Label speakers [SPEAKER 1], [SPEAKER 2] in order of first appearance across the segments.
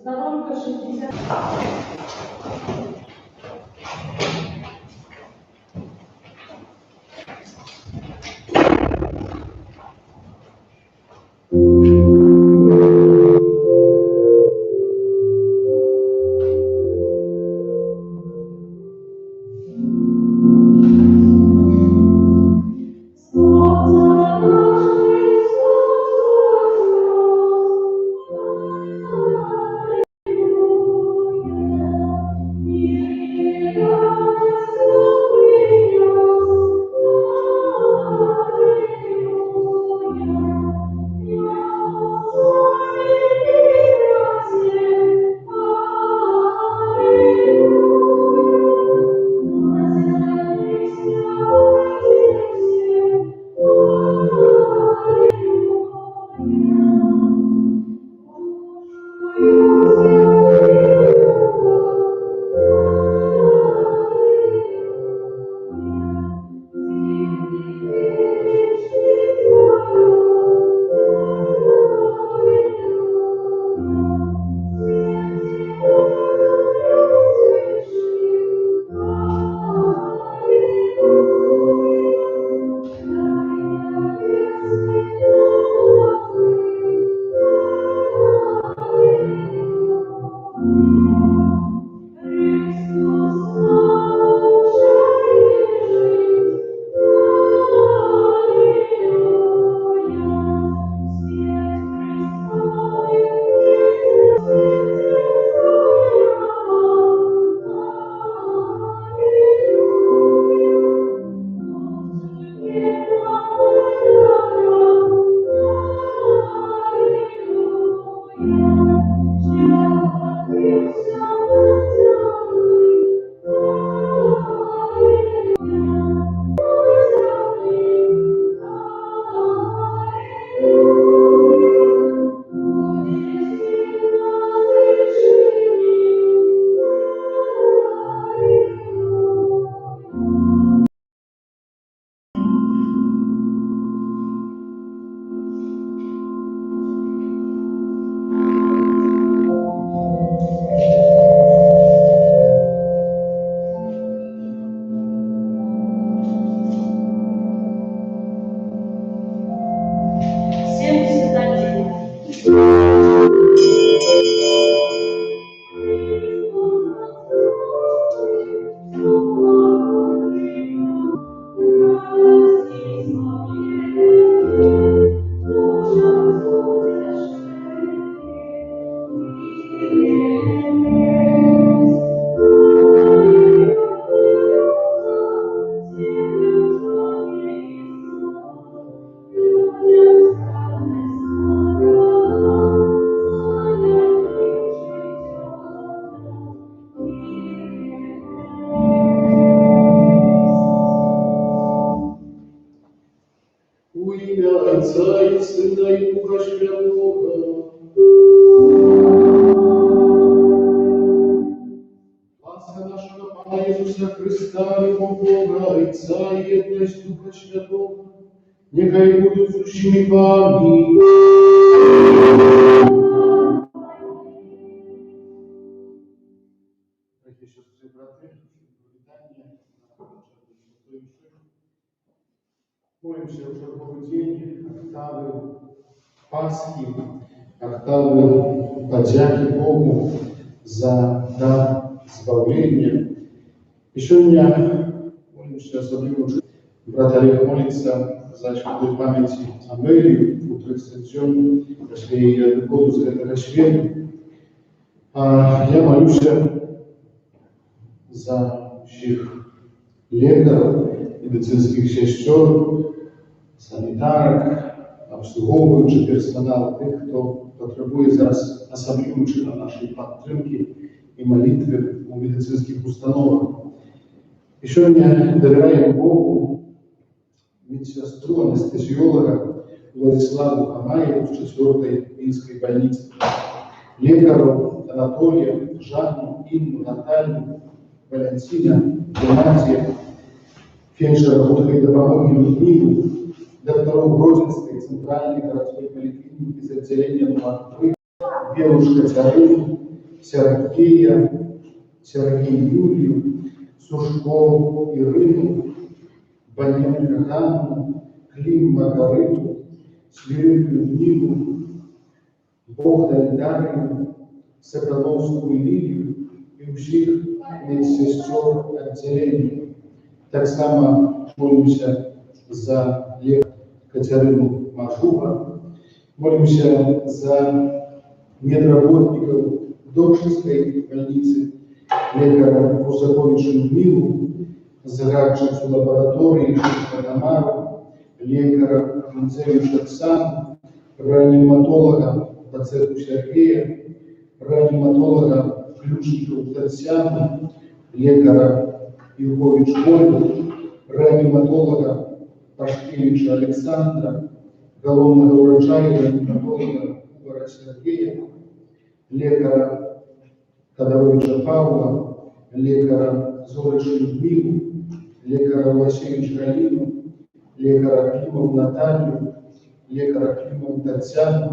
[SPEAKER 1] Сторонка 60. Отца и Сына и Духа Святого. Ласка нашего Пана Иисуса Христа, любовь Бога, Отца и едность Духа Святого, нехай будут с ущими вами. Братья, сестры, братья, молимся в черговый день октавы Пасхи, октавы подяки Богу за дар избавления. И сегодня молимся особливо. Брат Олег молится за святую память Амелии, у 30 прошли году за этого света. А я молюсь за всех лекаров, медицинских сестер, санітарок, обслуговуючий персонал, тих, хто потребує зараз особливим чином нашої підтримки і молитви у медицинських установах. І сьогодні довіряємо Богу медсестру, анестезиолога Владиславу Амаеву с 4-й Минской больницы, лекаров Анатолия, Жанну, Инну, Наталью, Валентина, Геннадия, фельдшера Будхой допомоги Людмилу, докторов Грозинской центральной городской поликлиники из отделения номер 3, Белушка Царину, Сергея Юлию, Сушко Ирину, Баненко Ганну, Клим Маргариту, Свирюк Людмилу, Богдан Дарью, Соколовскую Лилию и всех медсестер отделения. Так само молимся за Катерину Машуха, молимся за медработников Докшинской больницы, лекаря Русаковича Людмилу, загадчицу лаборатории Тамару, лекаря Гунцевича Оксану, реаниматолога Бацету Сергея, реаниматолога Ключников Татьяну, лекаря Юркович Ольгу, реаниматолога Пашкевича Александра, головного врача и реаниматолога Угора Сергея, лекаря Тодоровича Павла, лекаря Зорича Людмилу, лекаря Васильевича Галину, лекаря Климову Наталью, лекаря Климову Татьяну,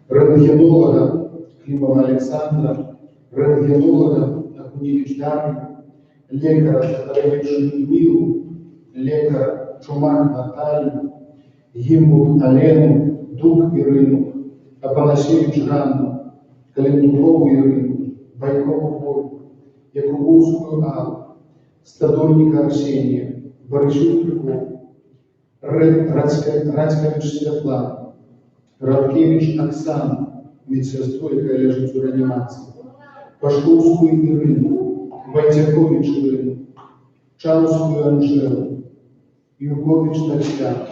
[SPEAKER 1] рентгенолога Климова Александра, рентгенолога Акуневич Дарью, лекаря Тодоровича Людмилу, лекаря Чумак Наталью, Гимбут Алену, Дух Ирину, Апанасевич Ганну, Калентурову Ирину, Байкову Ольгу, Якубовскую Аллу, Стадольника Арсения, Борисюк Любовь, Рацкевич Светлана, Радкевич Оксана, медсестру, яка лежить у реанімації, Пашковскую Ирину, Войтякович Ирину, Чаловскую Анжелу, Юркович Татьяну,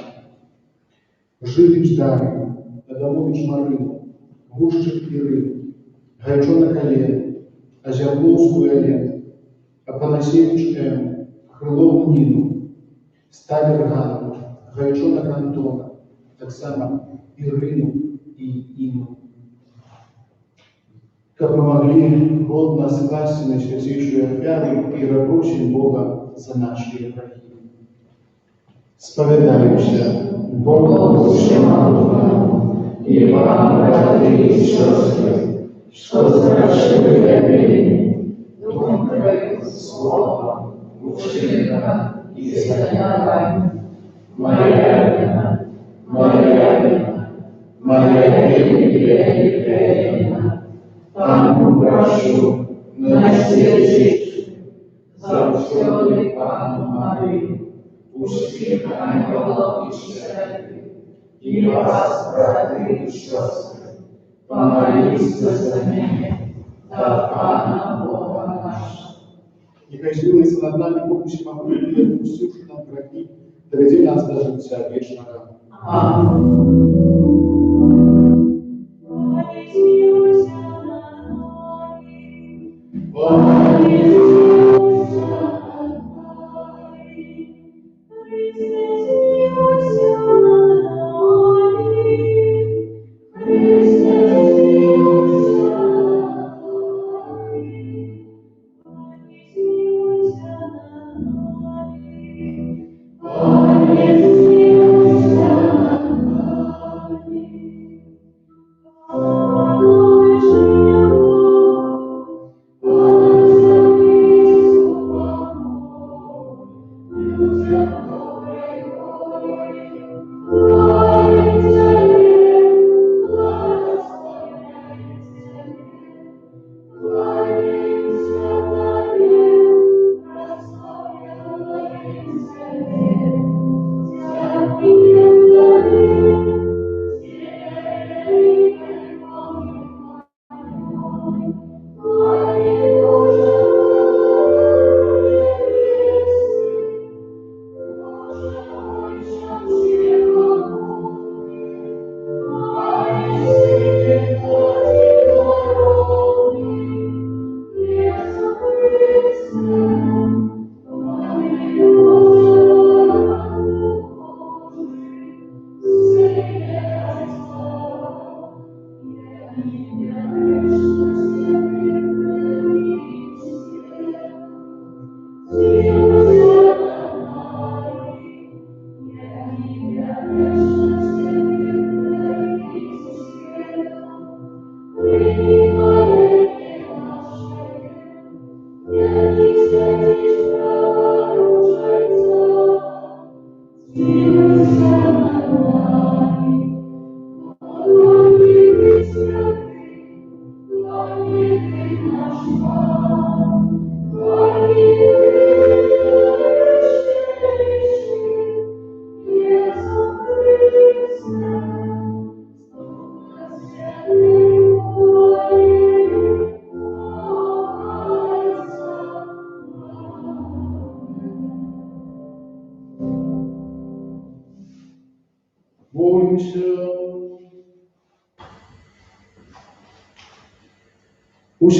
[SPEAKER 1] Жилич Дарью, Адамович Марину, Гущик Ирину, Гайчонок Олену, Озерновскую Олену, Апанасевич М, Крылову Нину, Сталер Ганну, Гайчонок Антона, так само Ирину и Инну. Как мы могли годно скласть на святейшую офяру и просим Бога за наши грехи. Споведаемся Богу всемогущему и вам, братья и сестры, что совершили верили, духом крови, словом, учением и занятой. Моя вина, великая, Пану прошу, на сердечке, за всё Пану Марию, пусти ангелов и церкви, и вас, братья и сестры, помолитесь за меня, за Пана Бога нашего. Нехай змилується над нами Бог всемогутній, і відпустивши нам грехи, доведе нас до життя вічного. Амінь.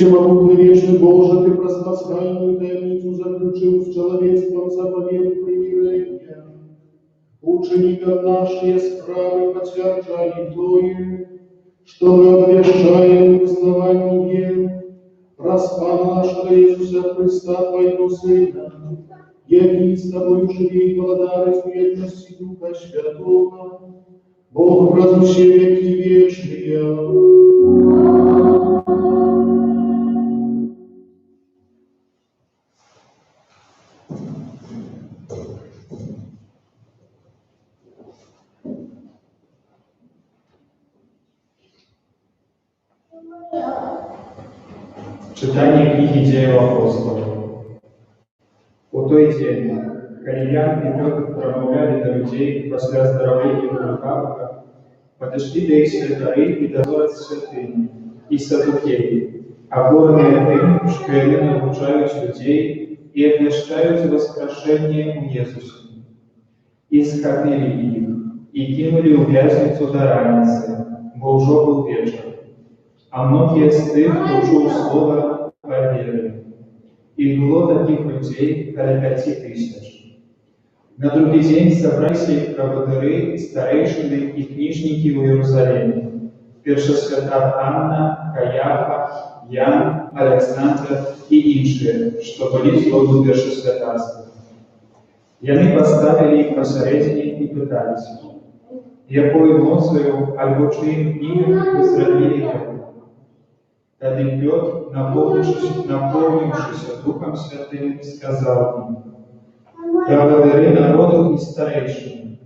[SPEAKER 2] Всемогутный вечный Боже, Ты паскальную таинницу заключил с человечеством заповедь примирения. Учеников наши справы подтверждали Тою, что мы обвещаем в основании распана нашего Иисуса Христа, Твоего Сына, яки с Тобою живи и благодарны в вечности Духа Святого, Бог разуще веки вечные.
[SPEAKER 3] Читание книги Деял апостолов. У той дзень, калі Ян і Пётр прамаўлялі да людзей пасля аздараўлення Лукавага, падышлі да іх святары і дозораць святыні і садукеі, абураныя тым, што яны навучаюць людзей і абвяшчаюць васкрашэнне ў Езусе. І схапілі іх і кінулі ў вязніцу да раніцы, бо ўжо быў вечар. А многие з тых, хто чуў слова, поверили. І было таких людей каля 5000. На другі дзень сабраліся правадыры, старэйшыны і кніжнікі ў Іерусаліме. Першасвятар Анна, Каяфа, Ян, Александр і іншыя, што былі з роду першасвятарства. Яны паставілі іх пасярэдзіне і пыталіся, якою моцаю альбо чыім імем вы зрабілі гэта? Тады Пётр, наполнившийся Духом Святым, сказал им: «Правадыры народу и старейшин,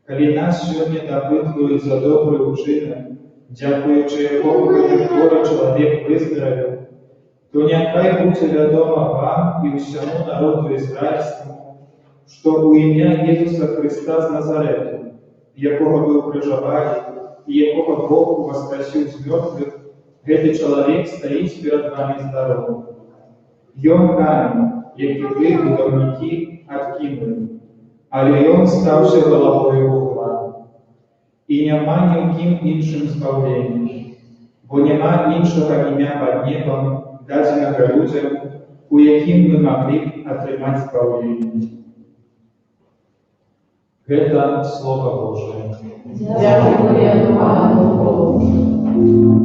[SPEAKER 3] калі нас сёння дапытваюць за добры ўчынак, дзякуючы якому гэты хворы чалавек выздаравеў, то няхай будзе вядома вам і ўсяму народу ізраільскаму, што ў імя Езуса Христа з Назарету, якога вы ўкрыжавалі і якога Бог воскресіў з мёртвых, гэты чалавек стаіць перад вами здаровы. Ён камень, які вы, будаўнікі, адкінулі, але ён стаўся галавою вугла. І няма ні ў кім іншым збаўлення, бо няма іншага імя пад небам, дадзенага людзям, у якім мы маглі б атрымаць збаўленне». Гэта Слова Божие.
[SPEAKER 1] Дякую Пану Богу.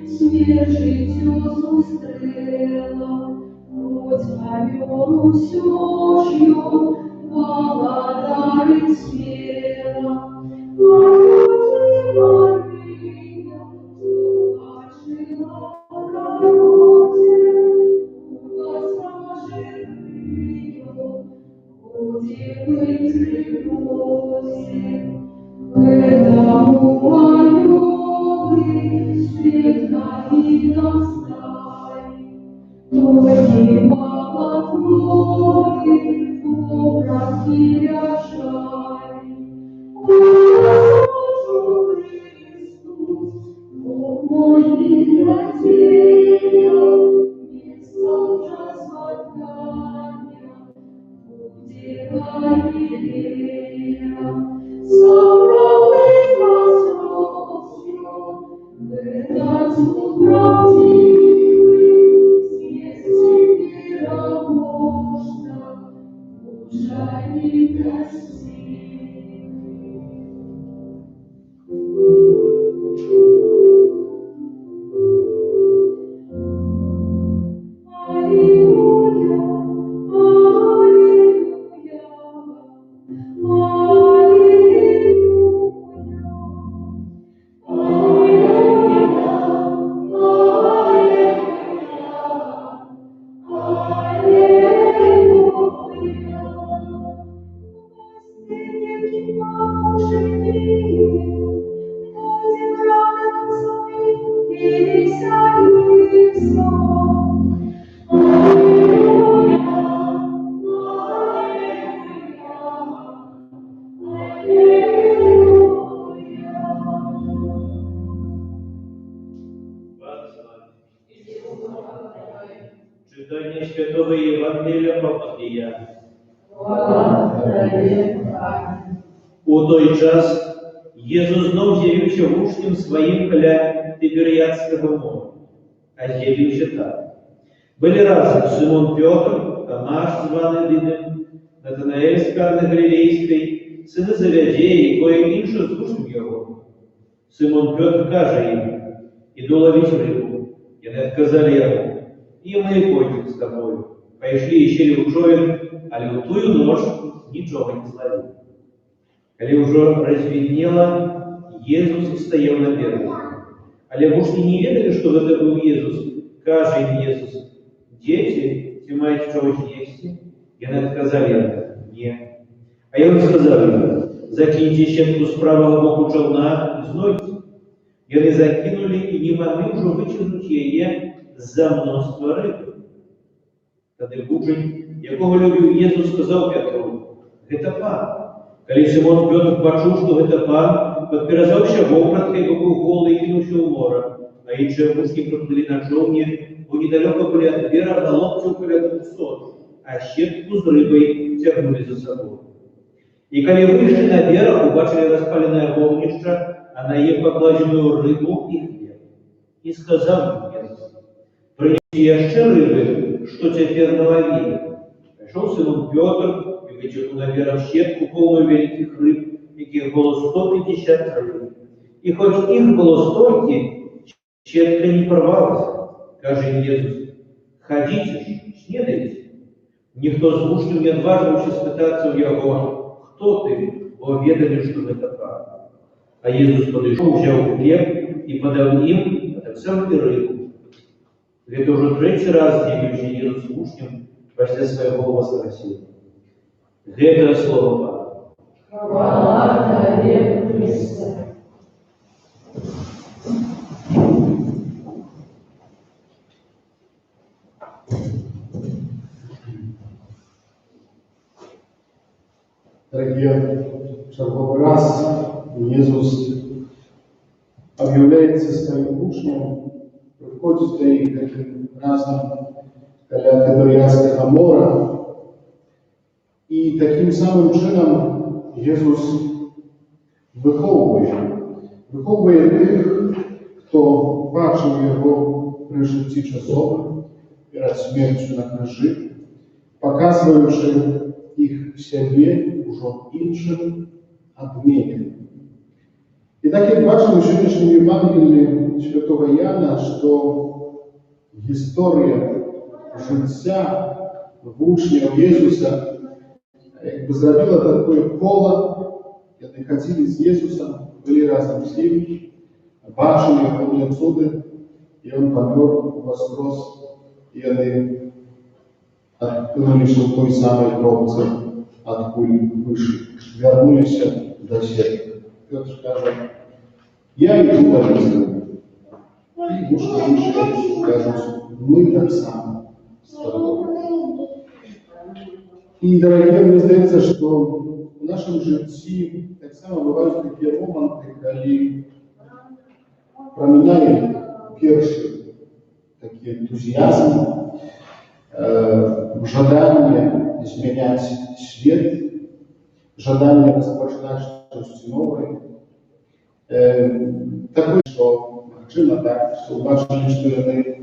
[SPEAKER 1] Смерть життю зустріла, Будь камеру сьожю, благодарить смела. Господи, Мария, Зубачила в работе, У нас живые, Буди быть тревозе. Этому анёлы свет не достай, Только полотной образ переражай. Господу Христу, Бог мой библиотея, место ужас воздания, будет Галилея. Собранный воскресью, этот суд правдивый, съесть мира можно, уже не прости. Аллилуйя,
[SPEAKER 4] Читание Святого Евангелия по Матфея. У той час Єсус знов з'явився учням своїм біля Тиберіадського моря. А з'явився так. Были разом Симон Петр, Томаш, званий Дидим, Натанаэль з Кани Галілейської, сини Завядея і кое інше з учнів його. Симон Петр каже їм: «Іду ловить рибу». І не відказали йому: «І ми пойдем з тобою». Пошли і щели в човен, але в тую ночь нічого не зловили. Коли уже разведнело, Єсус стоял на берегу. Але учні не ведали, что это был Єсус. Каже им Єсус: «Дети, вы маете чего есть?» И они отказали ему: «Нет». А он сказал им: «Закиньте щетку с правого боку човна и знойте». И они закинули, и не могли уже вытянуть ее за множество рыб. Тогда учень, якого любил Єсус, сказал Петру: «Это Пан». Коли Симон Петр почув, что это Пан, подперезався вовратка и боков голый кинулся в море, а інші учні проплыли на човні, бо недалеко были от берега на лодке около 200, а щетку с рыбой тягнули за собой. И коли вышли на берег, убачили распаленное вогнище, а на ней покладенную рыбу и хлеб. И сказал им Єсус: «Принеси еще рыбы, что теперь наловили». Пришел Симон Петр и вытянул на берег щетку, полную великих рыб, яких было 150 рыб. И хоть их было столько, щетка не порвалась. Каже им Єсус: «Ходите ж, снедайте». Никто з учнів не отваживался спитаться у його: «Кто ты?» Бо ведали, что это Пан. А Єсус подошел, взял хлеб и подал им, а так сам и рыбу. Это уже третий раз явился Єсус учням после своего воскресения. Это слово Пана.
[SPEAKER 1] Хвала Тебе, Христе.
[SPEAKER 2] Дорогие, в черговый раз Иисус объявляется своим учням, приходит к таким разным для Тиберіадського моря, и таким самым чином Иисус виховує тих, хто бачив його при житті часовому, перед смертю на крижі, показуючи їх в себе уже іншим адменены. І так як бачимо в сьогоднішньому Євангелії Святого Яна, що історія життя учнів Ісуса якби зробила таке коло, вони ходили з Ісусом, були разом з ним, бачили його чуди, і він помер, воскрес, і вони вийшли в той самий гробці, откуда вийшли, вернулися до себе. Петр каже, я йду до Христа. І муж інші кажуть, ми так само з тобою. І, дорогі, мені здається, що в нашому житті так само бувають такі моменти, коли проміняє перший такий ентузіазм, жадання зміняти світ, жадання розпочинати щось нове. Таке, що причина так, що бачили, що вони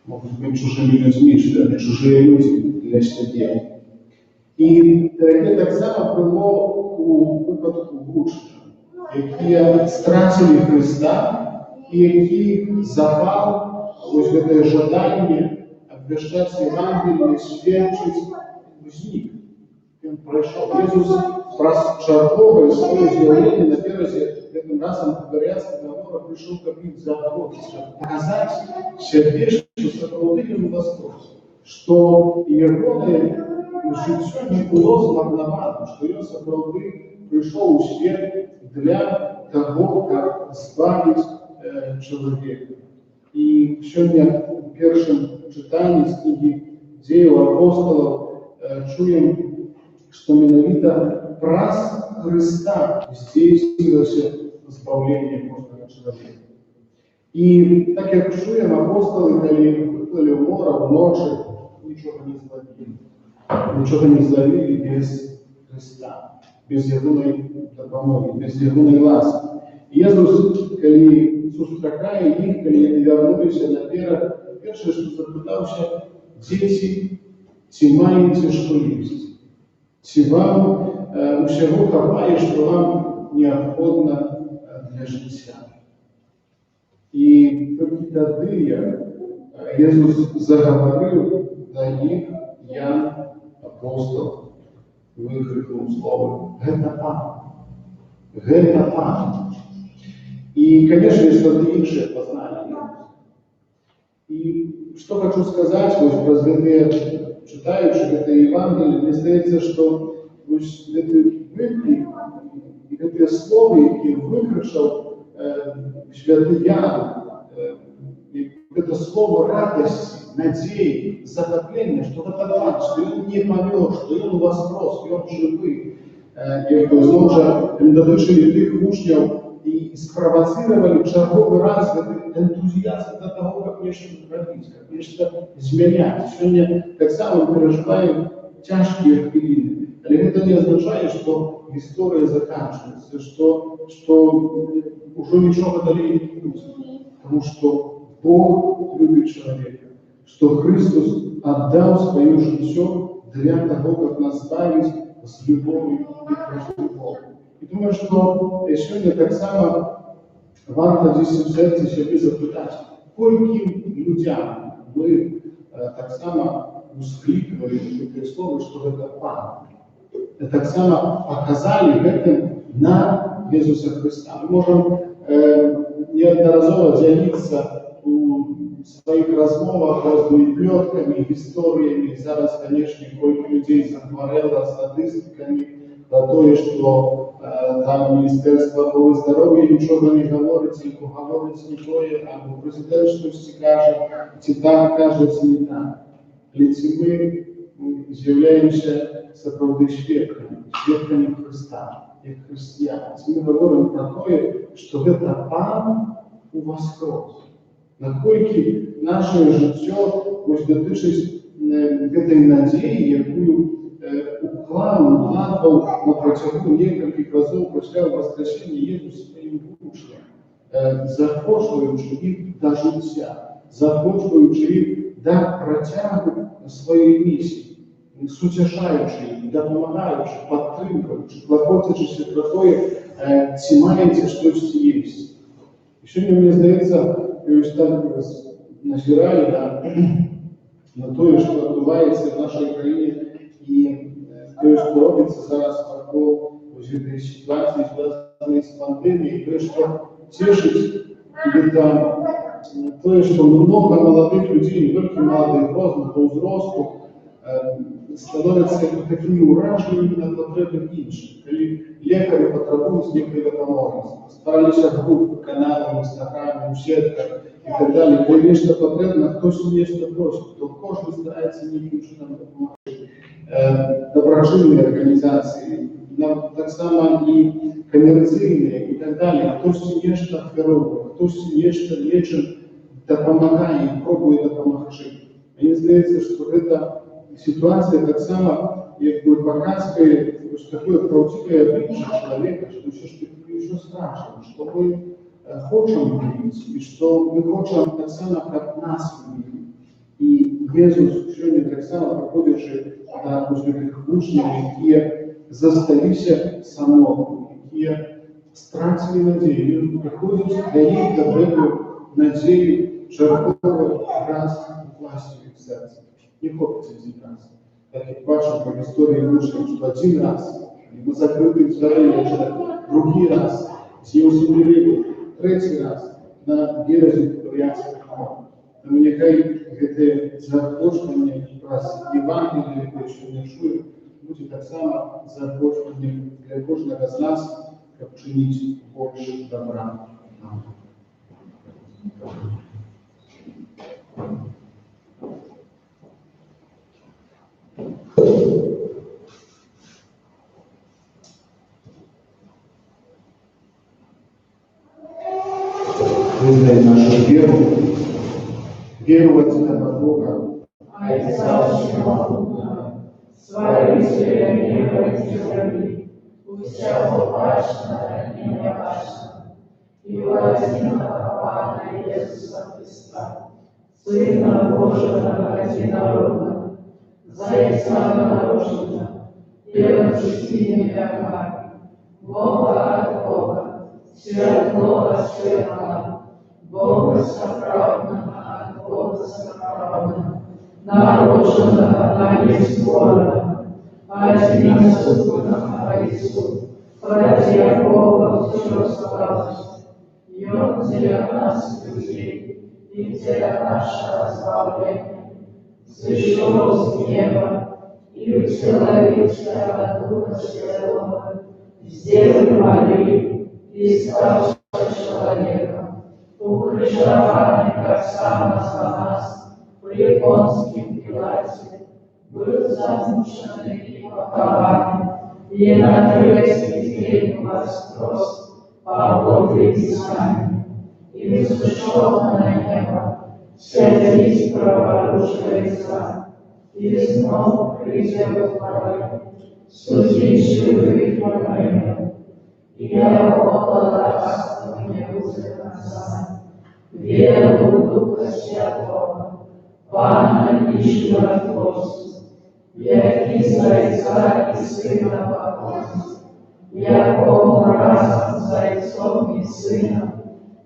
[SPEAKER 2] можуть бути чужими людьми, що вони чужі люди для себе. І таке так само було у випадку учнів, які стратили Христа і які запав ось це жадання обвіщати Євангеліє, свідчити, зник. Він пройшов. Ісус чергове своє з'явлення на березі, этим разом Тиберіадського моря прийшов копить за народ, щоб показати себе, що сопроводителем воскрес, що його життя не було змарновано, що його сопроводитель прийшов у світ для того, як збавити чоловіка. І сьогодні в першому читанні з книги «Діїв апостолів» чуємо, что менавіта праз Христа здійснилося збавлення кожного чоловіка. І так як чуємо, апостоли, коли виплили в море вночі, нічого не зловили. Нічого не зловили без Христа, без Його допомоги, без Його ласки. І Ісус, коли зустрічає їх, коли вони вернулися на берег, перше, що запитався, діти, чи маєте що їсти? Чи вам усього хапає, що вам необхідно для життя? І тільки тоді Ісус заговорив до них, Ян, апостол, викрикнув слово «Гэта Пан! Гэта Пан!» І, звісно, що інше познання Ісуса. І що хочу сказати, ось про зв'язки, читаючи це Євангеліє, мені здається, що ось ці виклики і ці слова, які викричав святий Ян, это слово радости, надеи, затопления, что это Пан, что Он не помер, что Он воскрес, и Он живый. И знову ж дослушали тих учнів і спровоцировали черговий раз ентузіазм до того, як нечто робити, як нечто зміняти. Сьогодні так само переживаємо тяжкі хвилини. Але це не означає, що історія закінчується, що вже нічого далі не буде. Тому що Бог любит человека, что Христос отдал свое життя для того, как нас збавить с любовью и прощением Бога. И думаю, что сегодня так само варто здесь в сердце себе запитати, скольким людям ми так само ускликнули таке слово, що це Пан. Так само показали этим на Ісуса Христа. Ми можемо неодноразово ділитися у своїх розмовах різними плетками, історіями. Зараз, звісно, кілька людей захворіло статистиками про те, що там Міністерство охорони здоров'я нічого не говорить, або говорить не то, або президент щось каже, чи так каже, чи не так. Але ми з'являємося справді свідками Христа, як християни. Ми говоримо про те, що це Пан у воскрес. Наскільки наше життя ось дотичить цієї надії, яку укладав на протягу кількох разів після Воскресіння Ісус своїм учням, запрошуючи їх до життя, запрошуючи їх до протягу своєї місії, сутішаючи їх, допомагаючи, підтримуючи. підтримка, чи клопочучися про те, чи маєте щось їсти. І сьогодні, мені здається, я ось так назираю на те, що відбувається в нашій країні, і те, що робиться зараз навколо цієї ситуації, зв'язаної з пандемією, те, що тішить від того, що много молодих людей, не тільки молодих, різного возрасту, становляться такими ураженими на потреби інших. Коли лікарі потребують лікарі допомоги, старалися групи, канали, в інстаграмі, в сітках і так далі. Коли нечто потрібно, хтось нечто просить, то кожен старається яким чином допомогти. Доброчинні організації, так само і комерційні і так далі. Хтось нечто оферує, хтось нечто лічить, допомагає і пробує допомогти. Мені здається, що це ситуация так само, якби показує такое правдивое обличие человека, что все ж таки еще страшно, что мы хотим любить, и что мы хотим так само, как нас любить. И Иисус сегодня так само, проходивший после этих мучений, которые засталися самотными, которые стратили надею, приходит дарить эту надею черговый раз властью в сердце. Не хочется зібратися. Так як бачимо по історії мужчин, що один раз, ми закрили дверей, другий раз, всі усмирили, третій раз на березі Троянського моря. Тому нехай це запрошення раз Євангелія, яке ще не чує, буде так само запрошенням для кожного з нас, як чинити більше добра. Вызнаем нашу веру, веру в Отца Бога,
[SPEAKER 1] Отца Всемогутнего, Сварителя неба и земли, у всякого важного и неважного, и возлюбленного Пана Иисуса Христа, Сына Божьего единородного, Зайца нарожденного, первочистыми веками, Бога от Бога, светлого светлого, Бога соправдного от Бога соправдного, нарожденного, а не створенного, одиносутного Иисуса, ради Бога все создалось, и Он для нас людей и для нашего избавления, сошел с неба и уцеловился от Духа Святого, сделал Марию и стал человеком, укрыжованный как сам за нас, при Понском Пилате, был замученный и похован, и на третий день воскрес по Божьей Писанию, и взошел на небо, сядет праворуживается, и снова придет в порой, судить живых и мертвых. Я около царства не будет конца, веру в Духа Святого, Пана и Животворца, який Зайца и Сына поклонится, якому разом Зайцом и Сыном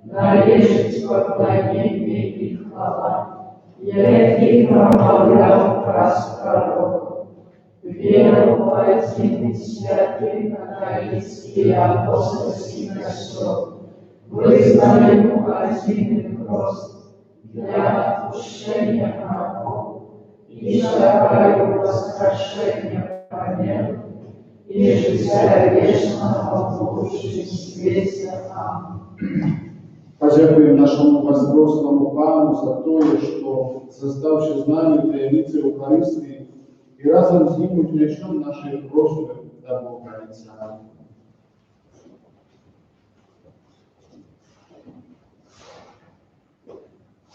[SPEAKER 1] належит поклонение и хвала, який промовлял раз пророков. Веру в один святый католический апостольский костел, вызнаем один крест для отпущения грехов и шагаю воскрешения померу и життя вечного в Божьем свете. Аминь.
[SPEAKER 2] Подякуємо нашому возростному Пану за те, що заставши з нами таємниці Евхаристії, и разом с ним утвержден наши просьбы до Бога Отца.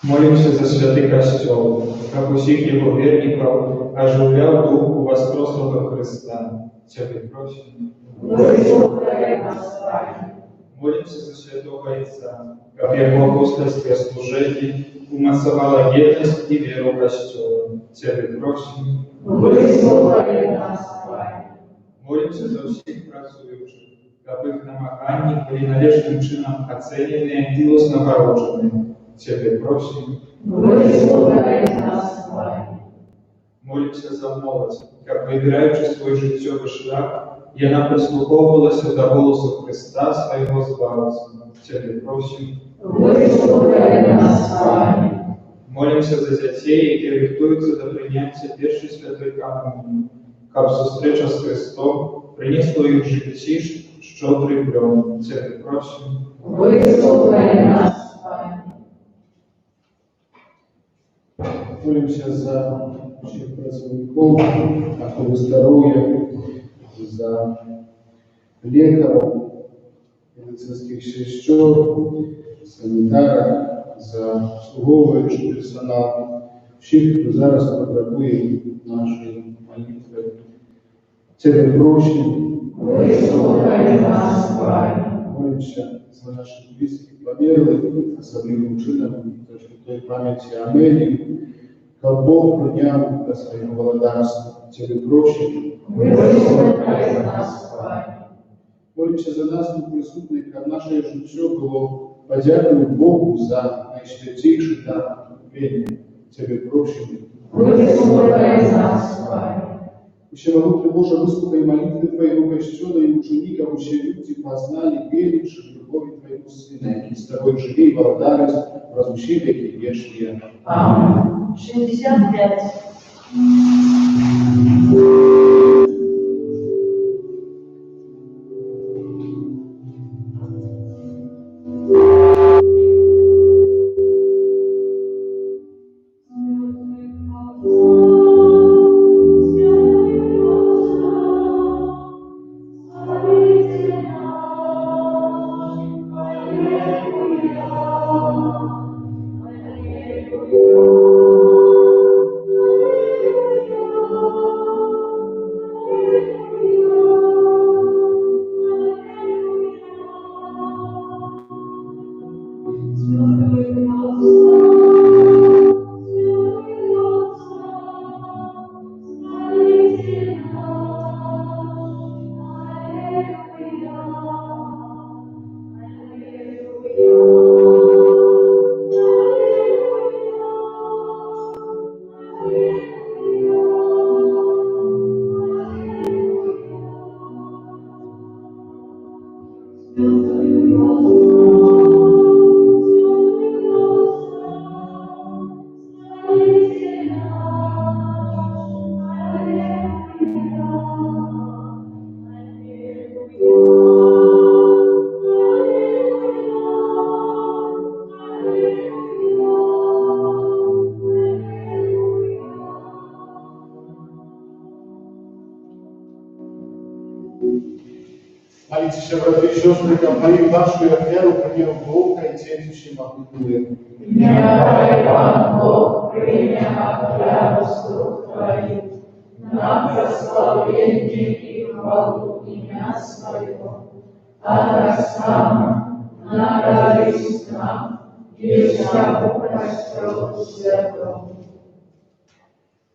[SPEAKER 3] Молимся за святый Костел, как усих его верников оживлял Дух воскресного Христа. Тебе просим.
[SPEAKER 1] Выслушай нас, Пане.
[SPEAKER 3] Молимся за святого Отца, как его апостольское служение умацовало верность и веру Костела. Тебе просим.
[SPEAKER 1] Выслушай нас, Пане.
[SPEAKER 3] Молимся за всіх працюючих, щоб їх намагання були належним чином оцінені і вознагороджені. Тебе просимо.
[SPEAKER 1] Вислухай нас, Пане.
[SPEAKER 3] Молимся за молодь, щоб, вибираючи свій життєвий шлях, вона прислуховувалася до голосу Христа, свого Збавця. Тебе просимо.
[SPEAKER 1] Вислухай нас, Пане.
[SPEAKER 3] Молимся за дітей, які рихтуються до прийняття першої святої комунії, щоб зустріча з Христом принесла їх в житті щодрий плон. Тебе просимо.
[SPEAKER 1] Вислухай нас, Пане.
[SPEAKER 2] Молимся за всіх працівників, охорони здоров'я, за лікарів, медицинських сестер, санітарів, за обслуговуючий персонал, всіх, хто зараз потребує нашої молитви. Тебе просимо.
[SPEAKER 1] Вислухай нас, Пане.
[SPEAKER 2] Молимся за наших близьких померлих, особливим чином, за святої пам'яті Амелі, щоб Бог прийняв до свого володарства. Тебе просимо.
[SPEAKER 1] Вислухай нас, Пане.
[SPEAKER 2] Молимся за нас тут присутних, щоб наше життя було подякою Богу за найсвятейший дар терпіння. Тебе просимо.
[SPEAKER 1] Вислухай нас, Пане.
[SPEAKER 2] Всемогутный Боже, выслухай молитвы Твоего Костела и учеников, все люди познали, веривших в любовь Твоего Сына, и с Тобой живи, благодарность, разлучи веки вечные.
[SPEAKER 1] Аминь. 65.
[SPEAKER 2] Молитесь, братья и сестры, как моим вашу веру, примеру Бога и тетющим охотуем.
[SPEAKER 1] Нехай Пан Бог прийме отряду слуг Твоих на прославление и хвалу имя Своего, а так само на радость нам и всякому костелу святому.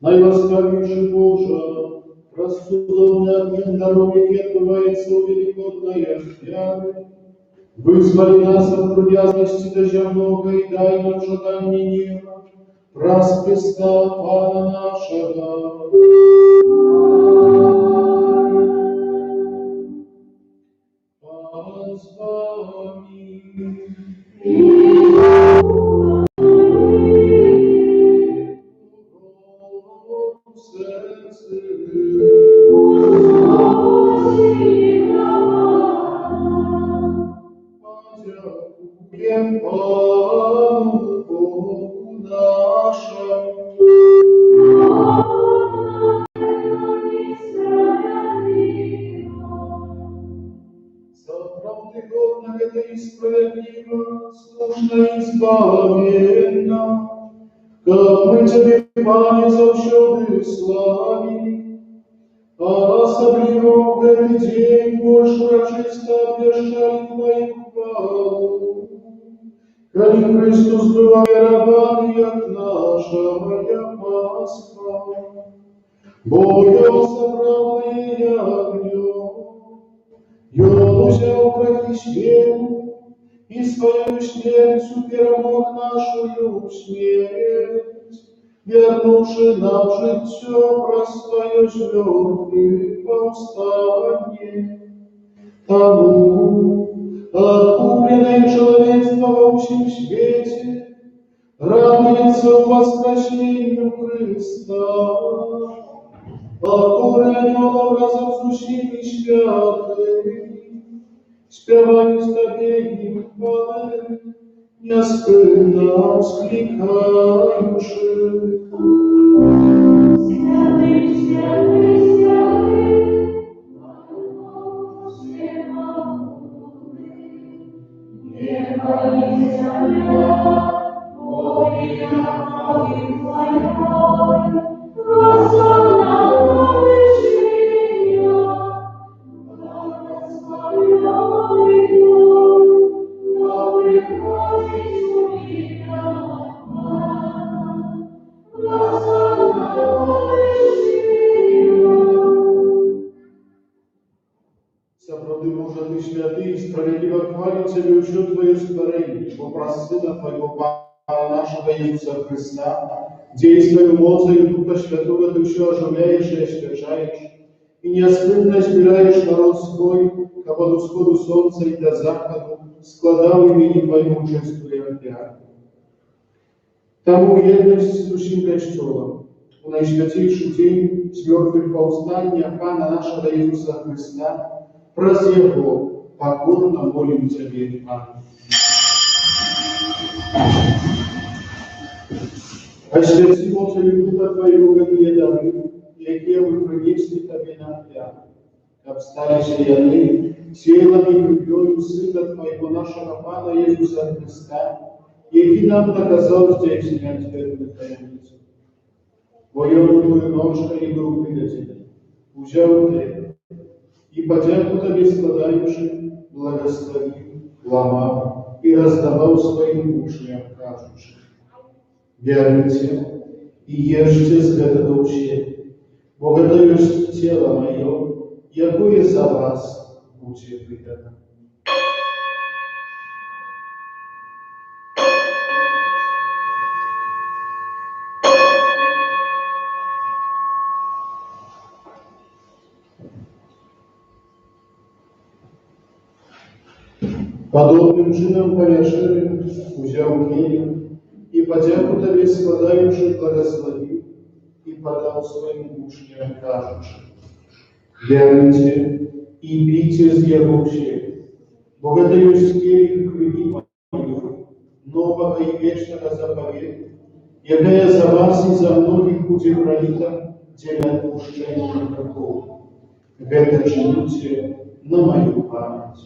[SPEAKER 2] Наиласковейший Боже, рассудовный обмен дороги отбывается великодная святая. Вызвали нас от трудязности дождевного и дай нам жадание неба, раз Христа Пана нашего. Пан с вами. Подякуем Пану Богу нашему. За правды годного и справедливо, слушно и избавленно, как мы Тебе, Пане, завсёды славили, а особливо в этот день больше чисто обвещали Твою хвалу. Коли Христос бывая рабами, як наша моя Пасха, Бога собравные ягнё, он взял прохищение, и свою смертью перемог нашу смерть, вернувши нам житье простое жертвы повстание. Тому, откупленное человечество во всем свете, радуется воскресению Христа, который анелом разобщили святый, спевают стабильным хвалы, неоспырно вскликающий.
[SPEAKER 1] Святый, святый, святый, небо и земля, Богиня молит Твоя, Господа помышления, благословляй Его, но приходит увидя, Господа помышления.
[SPEAKER 2] Сопроды Божа, Ты святый, справедливо хвалим Тебя все Твое створение, во просына Твоего Пана нашего Иисуса Христа, действою мощью Духа Святого Ты все оживляешь и освящаешь, и неоспырно избираешь народ свой, как от усходу солнца и до заходу, складав имени Твоему чествуя Тебя. Тому jedność z Dusим Kościołem, u najświętniejszy dzień z mертвых powstania Pana naszego Jezusa Chrysta, przez Jego покорно молим Тебе, Пане. Освяти мощью Духа Твоего эти дары, які мы принесли Тебе на хляб, обстались яны телом и кровью Сына Твоего нашего Пана Иисуса Христа, який нам наказав здійснять верну таємницю. Воєнною ножка і був приятель, узяв хліб, і подяку Тобі складаючи, благословив, ламав і роздавав своїм учням, кажучи: «Віруйте і їжте з этого все, бо это есть тело мое, якое за вас буде видано». Подобным чином повешали, взял келих, и подяку Тебе складаючи, благословил, и подал своим учням, кажучи: «Віруйте и пейте из его все, бо это есть келих крови моей, нового и вечного заповеда, якая за вас и за многих будет пролита для отпущения грехов. Это чините на мою память».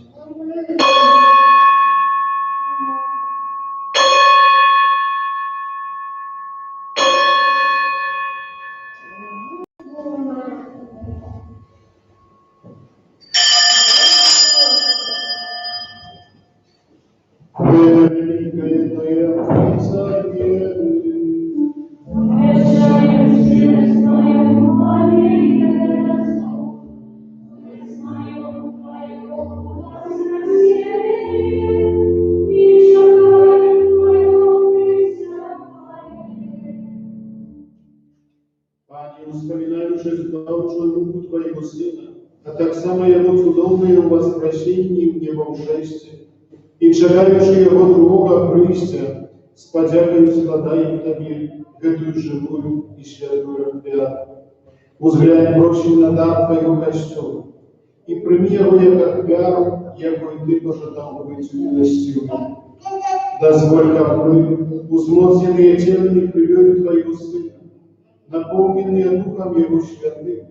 [SPEAKER 2] Великая Таинца веры,
[SPEAKER 1] Обещаю сердцем молитву, признаю Твое воскресение и шагаю Твое присягание.
[SPEAKER 2] Пане, вспоминаючи здавчую руку Твоего Сына, а так само Его цудовное возвращение в небовшествие, и чекаючи Его другого прийстя, с подякою складаем Тебе эту живую и святую клятву. Узглянь прощен на дар Твоего Костела, и прими Его як вяру, якою Ты пожадал быть милостивым. Дозволь, как мы, узмоцненные телом кровью Твоего Сына, наполненные Духом Его Святым,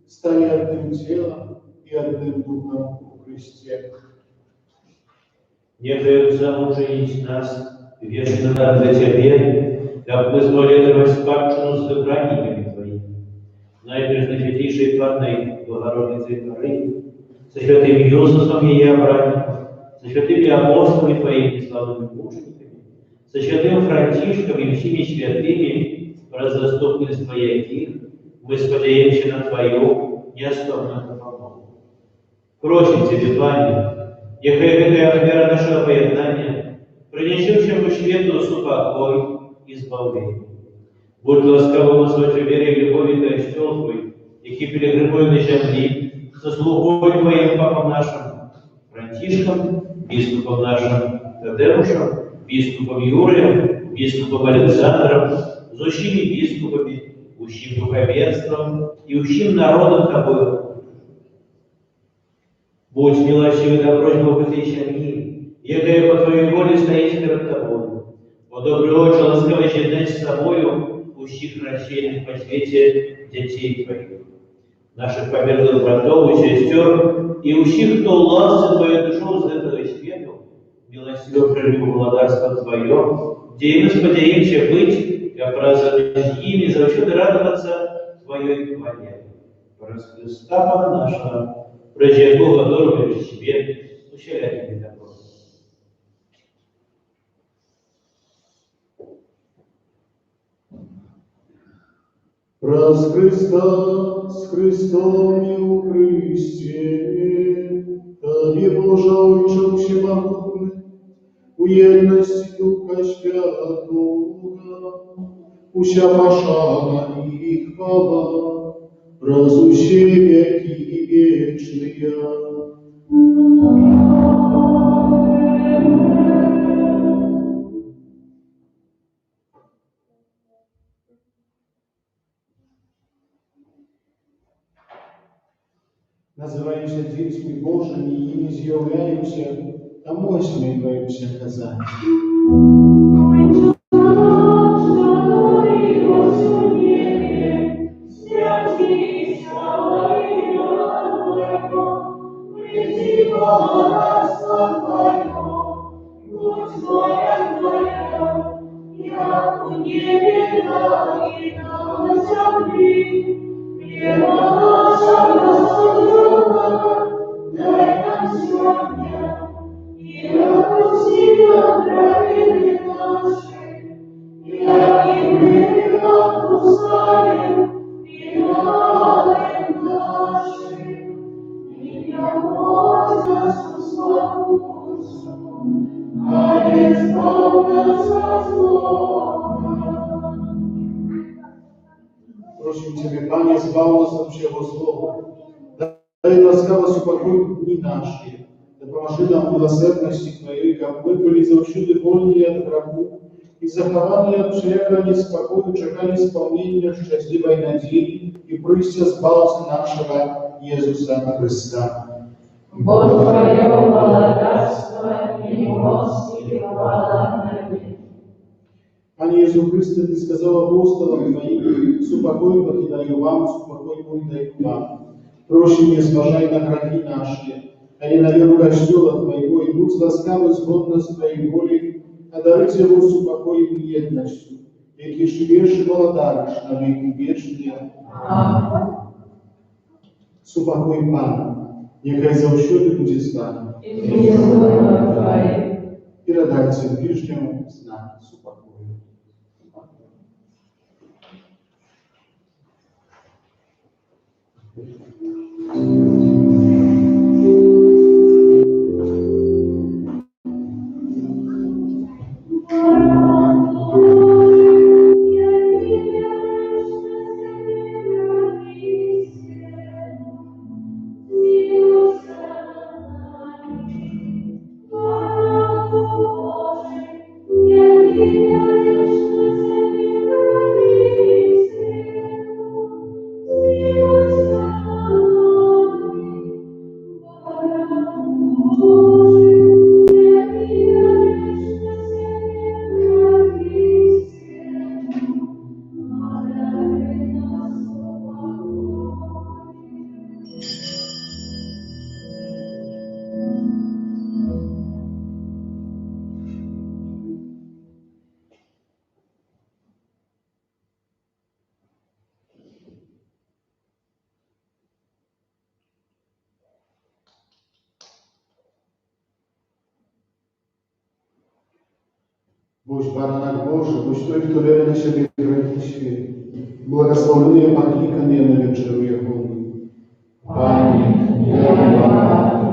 [SPEAKER 2] стали одним телом и одним Духом в Христе.
[SPEAKER 4] Нехай замужить нас вечно для Тебе, как мы зволетовать спадщину с избранниками Твоими, наипресвятейшей Панной Богородицей Марии, со святым Иосифом и Иоанном, со святыми апостолами Твоими славными мучениками, со святым Франтишком и всеми святыми, про заступництво яких мы сподаемся на Твою неословную помощь. Просим Тебе, Пане, нехай гэтая мера нашего поєднання принесе всему свету супокой и избавление. Будь ласкавым назвать в вере и любови Костел Твой, який пилигримует на земли, со слугой Твоим Папом нашим, Франтишком, бискупом нашим Тадеушем, бискупом Юрием, бискупом Александром, с ущими бискупами, ущим духовенством и ущим народом Тобою. Будь милостивый на просьбу этой семьи, якая по Твоей воле стоит перед Тобою. Подобрый очи ласково считать с Тобою ущих рассеянных по свете детей Твоих, наших померлых братов и сестер, и ущих, кто ласцы Твою душу с этого свету, милостиво прилюбу благодарство Твое, где им сподеемся быть, и образовать ими завсюду радоваться Твоей хвале. Прос Христа Бога нашего, прежде Бога дорого в себе, ущеляй тебе добро.
[SPEAKER 2] Праз Христа, с Христом и у Христе, Тобі, Боже, Отче всемогутний, у єдності Духа Святого, уся пошана и хвала, разуще веки и вечные. Називаємося дітьми Божими і їм з'являємося, тому осміливаємося казати. Просим Тебя, Пане, избавь нас от всего злого. Дай ласкавость упокой дни наши, да поможи нам в милосердности Твоей, как мы были завсюду вольные от греху и захованы от всякого неспокою, чекали исполнения счастливой надеи и прыся спасения нашего Иисуса Христа.
[SPEAKER 1] Бо Твое благодарство и милость и хвала навеки.
[SPEAKER 2] Пане Иисус Христе, Ты сказал апостолам Твоим, «Супокой покидаю вам, супокой мой даю вам». Прощи не зважай на грехи наши, а не на веру Костела Твоего, и будь ласкавы згодно с Твоей волей, а даруйте его супокоем и едностью, яки живешь и молодаришь на веки вечные. Супокой Пана, нехай завсюди буде з нами. І радайся ближньому з нами супокою. Будь баранок Божий, будь той, хто бере на себе грехи світу, благословений покликаний на вечеру Його.
[SPEAKER 1] Пане, я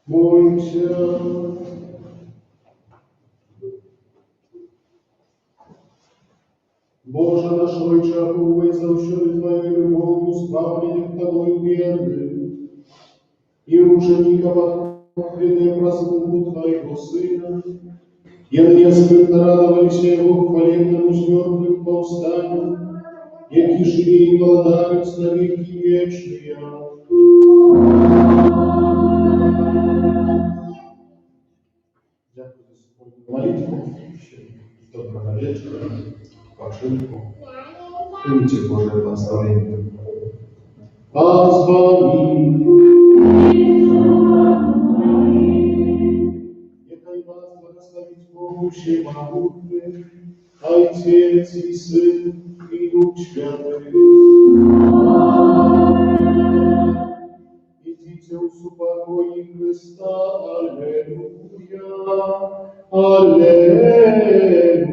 [SPEAKER 2] Бойся. Боже наш вичахувай завжди Твоєю любов'ю справлених Тобою вірних, і учеников отведи просмуху Твоего Сына, и они скрытно радовались Его хваленному с мертвых повстанию, яки живи и владают на веки вечные. Дякую за сьогодні молитву. Доброго вечора. Починку. Примите Божие благословение. А с вами нехай вас благословить Бог всемогутный, Отец и Сын и Дух Святый. Идите в супокой Христа. Аллилуйя. Аллилуйя.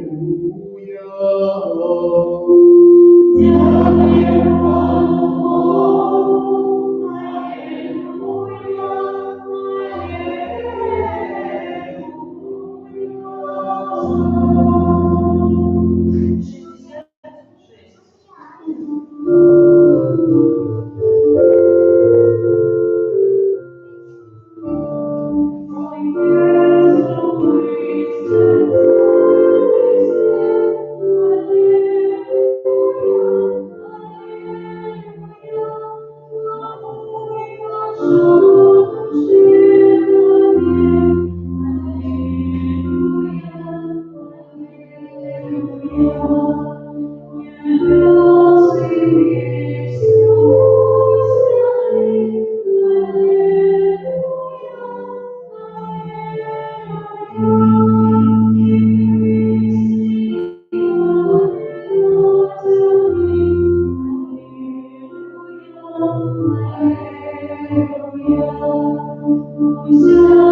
[SPEAKER 1] Hallelujah.